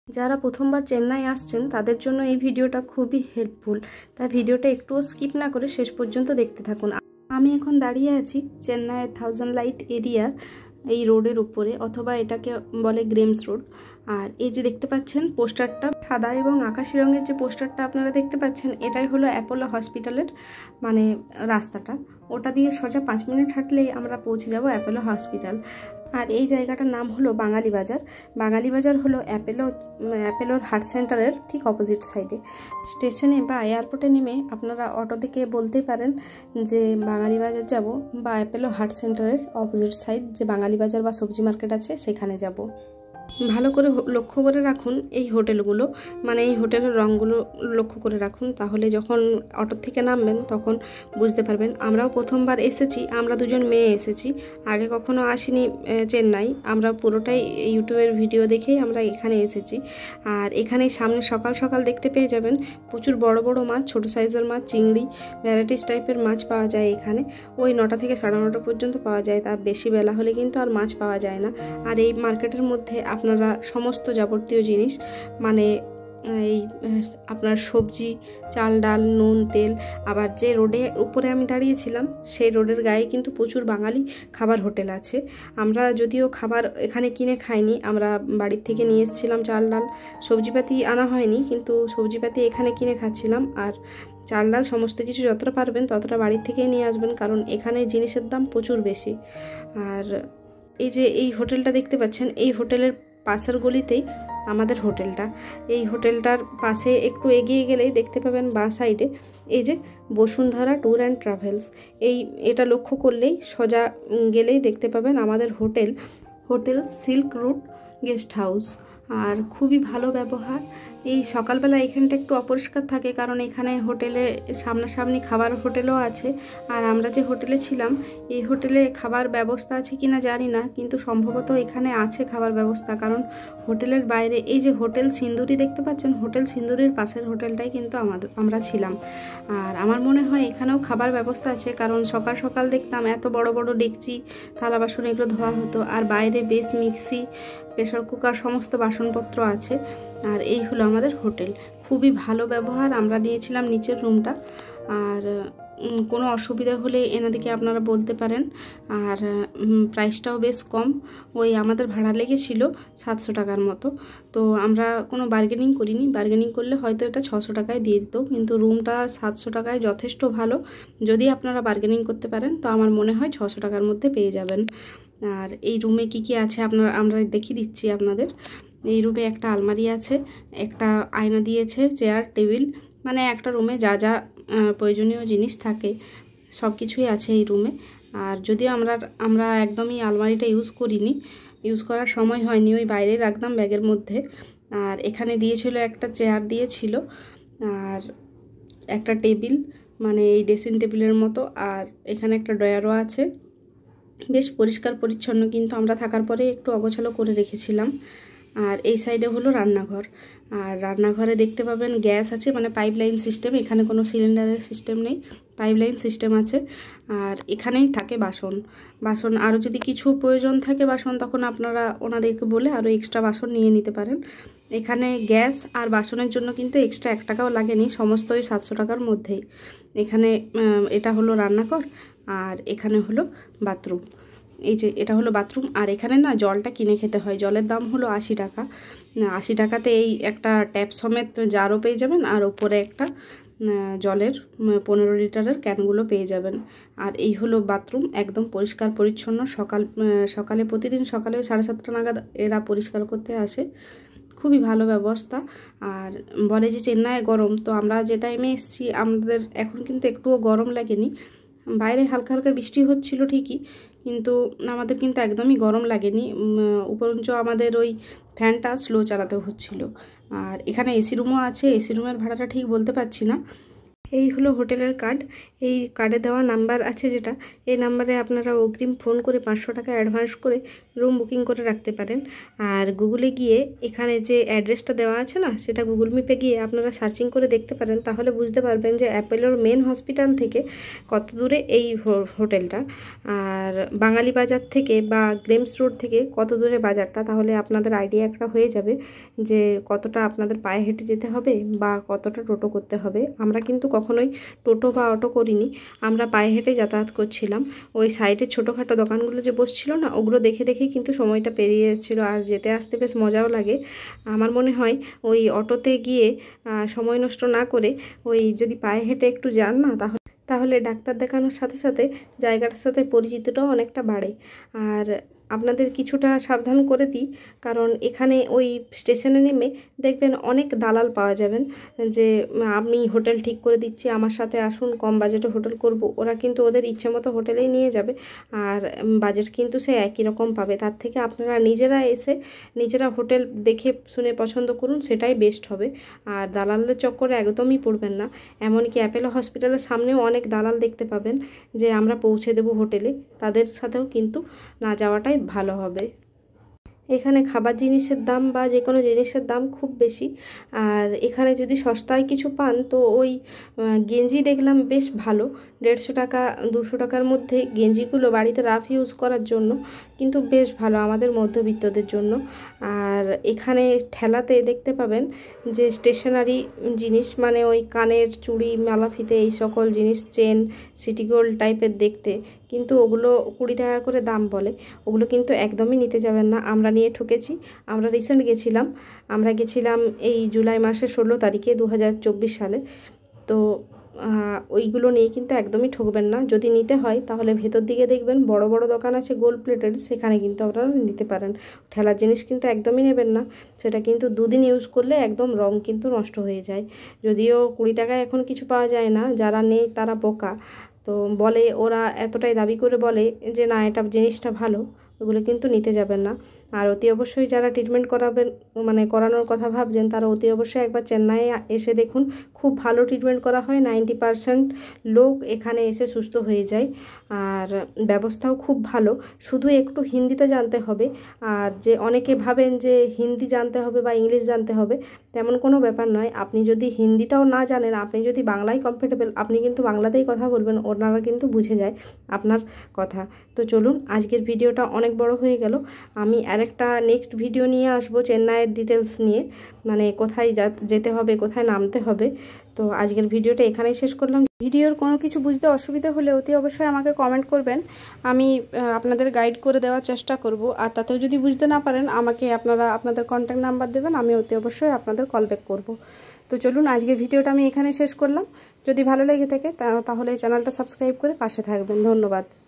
যারা প্রথমবার চেন্নাই আসছেন তাদের জন্য এই ভিডিওটা খুবই হেল্পফুল, তাই ভিডিওটা একটুও স্কিপ না করে শেষ পর্যন্ত দেখতে থাকুন। আমি এখন দাঁড়িয়ে আছি চেন্নাইয়ের 1000 লাইট এরিয়ার এই রোডের উপরে, অথবা এটাকে বলে গ্রেমস রোড। আর এই যে দেখতে পাচ্ছেন পোস্টারটা, সাদা এবং আকাশি রঙের যে পোস্টারটা আপনারা দেখতে পাচ্ছেন, এটাই হলো অ্যাপোলো হসপিটালের মানে রাস্তাটা। ওটা দিয়ে সোজা 5 মিনিট হাঁটলেই আমরা পৌঁছে যাব অ্যাপোলো হসপিটাল। আর এই জায়গাটার নাম হলো বাঙালি বাজার। বাঙালি বাজার হলো অ্যাপোলোর হার্ট সেন্টারের ঠিক অপোজিট সাইডে। স্টেশনে বা এয়ারপোর্টে নেমে আপনারা অটো থেকে বলতেই পারেন যে বাঙালি বাজার যাব, বা অ্যাপোলো হার্ট সেন্টারের অপোজিট সাইড যে বাঙালি বাজার বা সবজি মার্কেট আছে সেখানে যাব। ভালো করে লক্ষ্য করে রাখুন এই হোটেলগুলো, মানে এই হোটেলের রঙগুলো লক্ষ্য করে রাখুন, তাহলে যখন অটো থেকে নামবেন তখন বুঝতে পারবেন। আমরাও প্রথমবার এসেছি, আমরা দুজন মেয়ে এসেছি, আগে কখনো আসিনি চেন্নাই। আমরা পুরোটাই ইউটিউবের ভিডিও দেখেই আমরা এখানে এসেছি। আর এখানেই সামনে সকাল সকাল দেখতে পেয়ে যাবেন প্রচুর বড় বড় মাছ, ছোট সাইজের মাছ, চিংড়ি, ভ্যারাইটিস টাইপের মাছ পাওয়া যায় এখানে। ওই 9টা থেকে 9:30 পর্যন্ত পাওয়া যায়, তার বেশি বেলা হলে কিন্তু আর মাছ পাওয়া যায় না। আর এই মার্কেটের মধ্যে আপনারা সমস্ত যাবতীয় জিনিস, মানে এই আপনার সবজি, চাল, ডাল, নুন, তেল, আবার যে রোডে উপরে আমি দাঁড়িয়েছিলাম সেই রোডের গায়ে কিন্তু প্রচুর বাঙালি খাবার হোটেল আছে। আমরা যদিও খাবার এখানে কিনে খাইনি, আমরা বাড়ির থেকে নিয়ে এসেছিলাম চাল, ডাল, সবজিপাতি আনা হয়নি, কিন্তু সবজিপাতি এখানে কিনে খাচ্ছিলাম। আর চাল, ডাল সমস্ত কিছু যতটা পারবেন ততটা বাড়ির থেকেই নিয়ে আসবেন, কারণ এখানে জিনিসের দাম প্রচুর বেশি। আর এই যে এই হোটেলটা দেখতে পাচ্ছেন, এই হোটেলের পাশের গলিতেই আমাদের হোটেলটা। এই হোটেলটার পাশে একটু এগিয়ে গেলেই দেখতে পাবেন বাঁ সাইডে এই যে বসুন্ধরা ট্যুর অ্যান্ড ট্রাভেলস। এটা লক্ষ্য করলেই সোজা গেলেই দেখতে পাবেন আমাদের hotel silk route guest house. আর খুবই ভালো ব্যবহার। এই সকালবেলা এখানটা একটু অপরিষ্কার থাকে, কারণ এখানে হোটেলে সামনাসামনি খাবার হোটেলও আছে। আর আমরা যে হোটেলে ছিলাম এই হোটেলে খাবার ব্যবস্থা আছে কিনা জানি না, কিন্তু সম্ভবত এখানে আছে খাবার ব্যবস্থা, কারণ হোটেলের বাইরে এই যে হোটেল সিন্দুরি দেখতে পাচ্ছেন, হোটেল সিন্দুরির পাশের হোটেলটাই কিন্তু আমরা ছিলাম। আর আমার মনে হয় এখানেও খাবার ব্যবস্থা আছে, কারণ সকাল সকাল দেখতাম এত বড় বড় ডেকচি, থালা বাসন এগুলো ধোয়া হতো। আর বাইরে বেশ মিক্সি, প্রেসার কুকার সমস্ত বাসনপত্র আছে। আর এই হলো আমাদের হোটেল। খুবই ভালো ব্যবহার। আমরা নিয়েছিলাম নিচের রুমটা। আর কোনো অসুবিধা হলে এনাদেরকে আপনারা বলতে পারেন। আর প্রাইসটাও বেশ কম, ওই আমাদের ভাড়া লেগেছিল 700 টাকার মতো। তো আমরা কোনো বার্গেনিং করিনি, বার্গেনিং করলে হয়তো এটা 600 টাকায় দিয়ে দিত, কিন্তু রুমটা 700 টাকায় যথেষ্ট ভালো। যদি আপনারা বার্গেনিং করতে পারেন তো আমার মনে হয় 600 টাকার মধ্যে পেয়ে যাবেন। আর এই রুমে কি আছে আমরা দেখিয়ে দিচ্ছি আপনাদের। এই রুমে একটা আলমারি আছে, একটা আয়না দিয়েছে, চেয়ার, টেবিল, মানে একটা রুমে যা যা প্রয়োজনীয় জিনিস থাকে সব কিছুই আছে এই রুমে। আর যদিও আমরা একদমই আলমারিটা ইউজ করার সময় হয়নি, ওই বাইরে রাখতাম ব্যাগের মধ্যে। আর এখানে দিয়েছিল একটা চেয়ার দিয়েছিল, আর একটা টেবিল, মানে এই ড্রেসিং টেবিলের মতো। আর এখানে একটা ড্রয়ারও আছে। বেশ পরিষ্কার পরিচ্ছন্ন, কিন্তু আমরা থাকার পরে একটু অগোছালো করে রেখেছিলাম। আর এই সাইডে হলো রান্নাঘর। আর রান্নাঘরে দেখতে পাবেন গ্যাস আছে, মানে পাইপলাইন সিস্টেম, এখানে কোনো সিলিন্ডারের সিস্টেম নেই, পাইপলাইন সিস্টেম আছে। আর এখানেই থাকে বাসন। আরও যদি কিছু প্রয়োজন থাকে বাসন, তখন আপনারা ওনাদেরকে বলে আরও এক্সট্রা বাসন নিয়ে নিতে পারেন। এখানে গ্যাস আর বাসনের জন্য কিন্তু এক্সট্রা 1 টাকাও লাগেনি, সমস্ত ওই 700 টাকার মধ্যেই। এখানে এটা হলো রান্নাঘর, আর এখানে হলো বাথরুম। এই যে এটা হলো বাথরুম। আর এখানে না জলটা কিনে খেতে হয়, জলের দাম হলো 80 টাকা। 80 টাকাতে এই একটা ট্যাপ সমেত জারও পেয়ে যাবেন, আর ওপরে একটা জলের 15 লিটারের ক্যানগুলো পেয়ে যাবেন। আর এই হলো বাথরুম, একদম পরিষ্কার পরিচ্ছন্ন। সকালে প্রতিদিন সকালে 7:30 নাগাদ এরা পরিষ্কার করতে আসে। খুবই ভালো ব্যবস্থা। আর বলে যে চেন্নাই গরম, তো আমরা যে টাইমে এসেছি আমাদের এখন কিন্তু একটুও গরম লাগেনি। বাইরে হালকা হালকা বৃষ্টি হচ্ছিল ঠিকই, কিন্তু আমাদের কিন্তু একদমই গরম লাগেনি। উপরঞ্চ আমাদের ওই ফ্যানটা স্লো চালাতে হচ্ছিল। আর এখানে এসি রুমও আছে, এসি রুমের ভাড়াটা ঠিক বলতে পারছি না। এই হলো হোটেলের কার্ড। এই কার্ডে দেওয়া নাম্বার আছে যেটা, এই নাম্বারে আপনারা অগ্রিম ফোন করে 500 টাকা অ্যাডভান্স করে রুম বুকিং করে রাখতে পারেন। আর গুগলে গিয়ে এখানে যে অ্যাড্রেসটা দেওয়া আছে না, সেটা গুগল ম্যাপে গিয়ে আপনারা সার্চিং করে দেখতে পারেন, তাহলে বুঝতে পারবেন যে অ্যাপোলোর মেন হসপিটাল থেকে কত দূরে এই হোটেলটা, আর বাঙালি বাজার থেকে বা গ্রেমস রোড থেকে কত দূরে বাজারটা, তাহলে আপনাদের আইডিয়া একটা হয়ে যাবে যে কতটা আপনাদের পায়ে হেঁটে যেতে হবে বা কতটা টোটো করতে হবে। আমরা কিন্তু কখনোই টোটো বা অটো করিনি, আমরা পায়ে হেঁটে যাতায়াত করছিলাম। ওই সাইডে ছোটোখাটো দোকানগুলো যে বসছিল না, ওগুলো দেখে দেখেই কিন্তু সময়টা পেরিয়ে যাচ্ছিলো, আর যেতে আসতে বেশ মজাও লাগে। আমার মনে হয় ওই অটোতে গিয়ে সময় নষ্ট না করে ওই যদি পায়ে হেঁটে একটু যান না, তাহলে ডাক্তার দেখানোর সাথে সাথে জায়গাটার সাথে পরিচিতিটাও অনেকটা বাড়ে। আর আপনাদের কিছুটা সাবধান করে দিই, কারণ এখানে ওই স্টেশনে নেমে দেখবেন অনেক দালাল পাওয়া যাবেন যে আমি হোটেল ঠিক করে দিচ্ছি, আমার সাথে আসুন, কম বাজেটে হোটেল করব। ওরা কিন্তু ওদের ইচ্ছে মতো হোটেলেই নিয়ে যাবে, আর বাজেট কিন্তু সে একই রকম পাবে। তার থেকে আপনারা নিজেরা এসে নিজেরা হোটেল দেখে শুনে পছন্দ করুন, সেটাই বেস্ট হবে। আর দালালদের চক্করে একদমই পড়বেন না। এমনকি অ্যাপোলো হসপিটালের সামনেও অনেক দালাল দেখতে পাবেন যে আমরা পৌঁছে দেব হোটেলে, তাদের সাথেও কিন্তু না যাওয়াটাই ভালো হবে। এখানে খাবার জিনিসের দাম বা যে কোনো জিনিসের দাম খুব বেশি, আর এখানে যদি সস্তায় কিছু পান তো ওই গেঞ্জি দেখলাম বেশ ভালো, 150 টাকা 200 টাকার মধ্যে গেঞ্জিগুলো বাড়িতে রাফ ইউজ করার জন্য কিন্তু বেশ ভালো আমাদের মধ্যবিত্তদের জন্য। আর এখানে ঠেলাতে দেখতে পাবেন যে স্টেশনারি জিনিস, মানে ওই কানের চুড়ি, মালা ফিতে, এই সকল জিনিস, চেন, সিটি গোল্ড টাইপের দেখতে, কিন্তু ওগুলো 20 টাকা করে দাম বলে। ওগুলো কিন্তু একদমই নিতে যাবেন না, আমরা নিয়ে ঠকেছি। আমরা রিসেন্ট গেছিলাম, আমরা গেছিলাম এই জুলাই মাসের 16 তারিখে 2024 সালে। তো ওইগুলো নিয়ে কিন্তু একদমই ঠকবেন না। যদি নিতে হয় তাহলে ভেতর দিকে দেখবেন বড় বড় দোকান আছে গোল্ড প্লেটেড, সেখানে কিন্তু আপনারা নিতে পারেন। ঠেলার জিনিস কিন্তু একদমই নেবেন না, সেটা কিন্তু 2 দিন ইউজ করলে একদম রং কিন্তু নষ্ট হয়ে যায়। যদিও 20 টাকায় এখন কিছু পাওয়া যায় না, যারা নেই তারা বোকা। তো বলে ওরা এতটাই দাবি করে বলে যে না এটা জিনিসটা ভালো, ওগুলো কিন্তু নিতে যাবেন না। আর অতি অবশ্যই যারা ট্রিটমেন্ট করাবেন, মানে করানোর কথা ভাবছেন, তারা অতি অবশ্যই একবার চেন্নাইয়ে এসে দেখুন। খুব ভালো ট্রিটমেন্ট করা হয়, 90% লোক এখানে এসে সুস্থ হয়ে যায়। আর ব্যবস্থাও খুব ভালো, শুধু একটু হিন্দিটা জানতে হবে। আর যে অনেকে ভাবেন যে হিন্দি জানতে হবে বা ইংলিশ জানতে হবে, তেমন কোনো ব্যাপার নয়। আপনি যদি হিন্দিটাও না জানেন, আপনি যদি বাংলায় কমফোর্টেবল, আপনি কিন্তু বাংলাতেই কথা বলবেন, ওনারা কিন্তু বুঝে যায় আপনার কথা। তো চলুন, আজকের ভিডিওটা অনেক বড় হয়ে গেল। আমি আরেকটা নেক্সট ভিডিও নিয়ে আসবো চেন্নাইয়ের ডিটেলস নিয়ে, মানে কোথায় যেতে হবে, কোথায় নামতে হবে। তো আজকের ভিডিওটা এখানেই শেষ করলাম। ভিডিওর কোনো কিছু বুঝতে অসুবিধা হলে অতি অবশ্যই আমাকে কমেন্ট করবেন, আমি আপনাদের গাইড করে দেওয়ার চেষ্টা করব। আর তাতেও যদি বুঝতে না পারেন, আমাকে আপনারা আপনাদের কন্ট্যাক্ট নাম্বার দেবেন, আমি অতি অবশ্যই আপনাদের কল ব্যাক করব। তো চলুন, আজকের ভিডিওটা আমি এখানে শেষ করলাম। যদি ভালো লেগে থাকে তাহলে চ্যানেলটা সাবস্ক্রাইব করে পাশে থাকবেন। ধন্যবাদ।